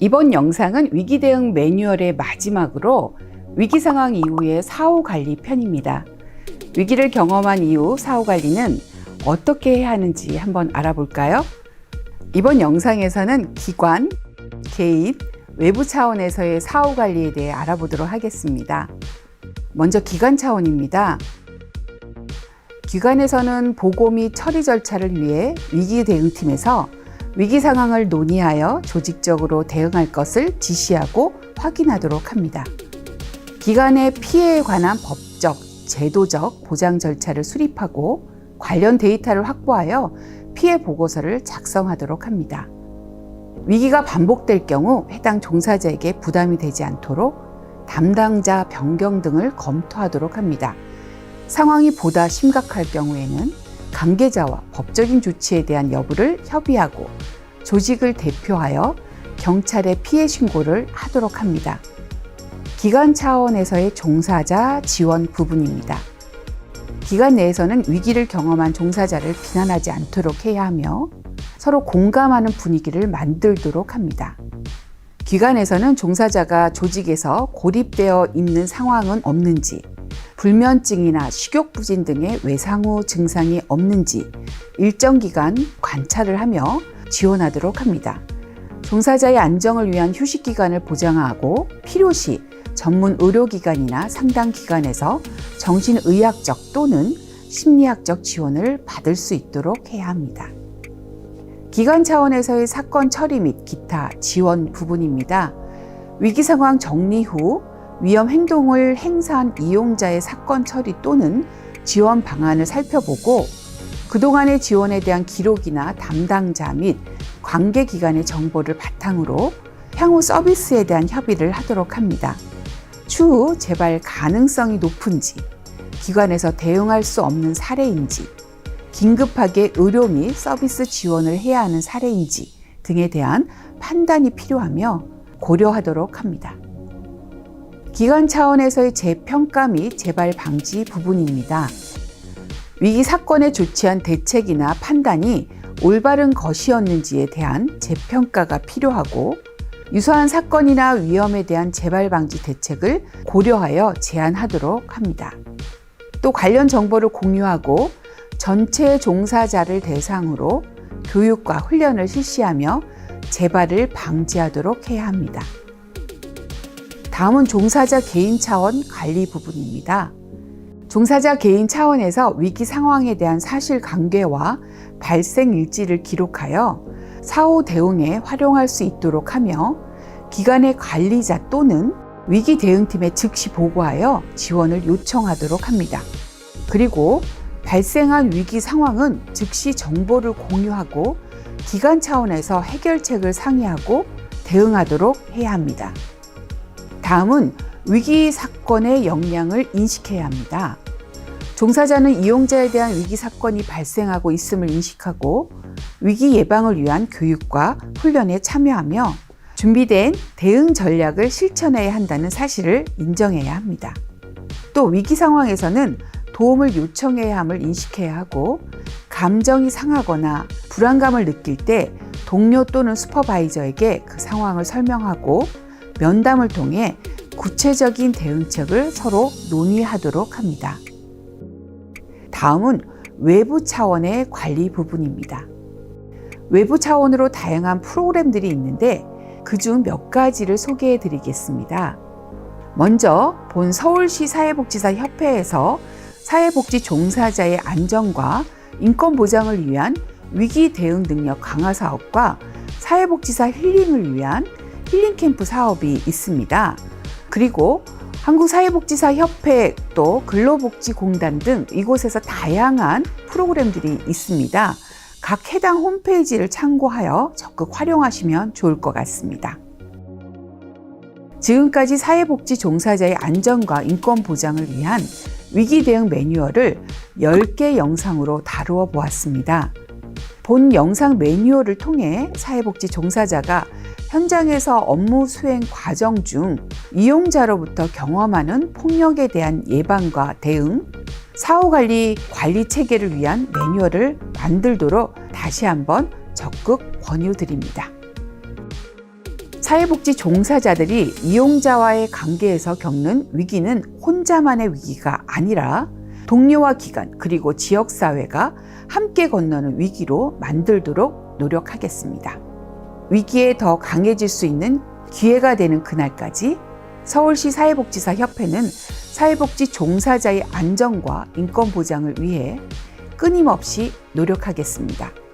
이번 영상은 위기 대응 매뉴얼의 마지막으로 위기 상황 이후의 사후 관리 편입니다. 위기를 경험한 이후 사후 관리는 어떻게 해야 하는지 한번 알아볼까요? 이번 영상에서는 기관, 개인, 외부 차원에서의 사후 관리에 대해 알아보도록 하겠습니다. 먼저 기관 차원입니다. 기관에서는 보고 및 처리 절차를 위해 위기 대응팀에서 위기 상황을 논의하여 조직적으로 대응할 것을 지시하고 확인하도록 합니다. 기관의 피해에 관한 법적, 제도적 보장 절차를 수립하고 관련 데이터를 확보하여 피해 보고서를 작성하도록 합니다. 위기가 반복될 경우 해당 종사자에게 부담이 되지 않도록 담당자 변경 등을 검토하도록 합니다. 상황이 보다 심각할 경우에는 관계자와 법적인 조치에 대한 여부를 협의하고 조직을 대표하여 경찰에 피해 신고를 하도록 합니다. 기관 차원에서의 종사자 지원 부분입니다. 기관 내에서는 위기를 경험한 종사자를 비난하지 않도록 해야 하며 서로 공감하는 분위기를 만들도록 합니다. 기관에서는 종사자가 조직에서 고립되어 있는 상황은 없는지, 불면증이나 식욕부진 등의 외상후 증상이 없는지 일정 기간 관찰을 하며 지원하도록 합니다. 종사자의 안정을 위한 휴식 기간을 보장하고 필요시 전문 의료기관이나 상담기관에서 정신의학적 또는 심리학적 지원을 받을 수 있도록 해야 합니다. 기관 차원에서의 사건 처리 및 기타 지원 부분입니다. 위기 상황 정리 후 위험 행동을 행사한 이용자의 사건 처리 또는 지원 방안을 살펴보고 그동안의 지원에 대한 기록이나 담당자 및 관계기관의 정보를 바탕으로 향후 서비스에 대한 협의를 하도록 합니다. 추후 재발 가능성이 높은지, 기관에서 대응할 수 없는 사례인지, 긴급하게 의료 및 서비스 지원을 해야 하는 사례인지 등에 대한 판단이 필요하며 고려하도록 합니다. 기관 차원에서의 재평가 및 재발 방지 부분입니다. 위기 사건에 조치한 대책이나 판단이 올바른 것이었는지에 대한 재평가가 필요하고 유사한 사건이나 위험에 대한 재발 방지 대책을 고려하여 제안하도록 합니다. 또 관련 정보를 공유하고 전체 종사자를 대상으로 교육과 훈련을 실시하며 재발을 방지하도록 해야 합니다. 다음은 종사자 개인 차원 관리 부분입니다. 종사자 개인 차원에서 위기 상황에 대한 사실관계와 발생 일지를 기록하여 사후 대응에 활용할 수 있도록 하며 기관의 관리자 또는 위기 대응팀에 즉시 보고하여 지원을 요청하도록 합니다. 그리고 발생한 위기 상황은 즉시 정보를 공유하고 기관 차원에서 해결책을 상의하고 대응하도록 해야 합니다. 다음은 위기 사건의 역량을 인식해야 합니다. 종사자는 이용자에 대한 위기 사건이 발생하고 있음을 인식하고 위기 예방을 위한 교육과 훈련에 참여하며 준비된 대응 전략을 실천해야 한다는 사실을 인정해야 합니다. 또 위기 상황에서는 도움을 요청해야 함을 인식해야 하고 감정이 상하거나 불안감을 느낄 때 동료 또는 슈퍼바이저에게 그 상황을 설명하고 면담을 통해 구체적인 대응책을 서로 논의하도록 합니다. 다음은 외부 차원의 관리 부분입니다. 외부 차원으로 다양한 프로그램들이 있는데 그중 몇 가지를 소개해 드리겠습니다. 먼저 본 서울시 사회복지사 협회에서 사회복지 종사자의 안전과 인권 보장을 위한 위기 대응 능력 강화 사업과 사회복지사 힐링을 위한 힐링 캠프 사업이 있습니다. 그리고 한국사회복지사협회 또 근로복지공단 등 이곳에서 다양한 프로그램들이 있습니다. 각 해당 홈페이지를 참고하여 적극 활용하시면 좋을 것 같습니다. 지금까지 사회복지 종사자의 안전과 인권 보장을 위한 위기 대응 매뉴얼을 10개 영상으로 다루어 보았습니다. 본 영상 매뉴얼을 통해 사회복지 종사자가 현장에서 업무 수행 과정 중 이용자로부터 경험하는 폭력에 대한 예방과 대응, 사후관리 관리 체계를 위한 매뉴얼을 만들도록 다시 한번 적극 권유드립니다. 사회복지 종사자들이 이용자와의 관계에서 겪는 위기는 혼자만의 위기가 아니라 동료와 기관 그리고 지역사회가 함께 건너는 위기로 만들도록 노력하겠습니다. 위기에 더 강해질 수 있는 기회가 되는 그날까지 서울시 사회복지사 협회는 사회복지 종사자의 안전과 인권 보장을 위해 끊임없이 노력하겠습니다.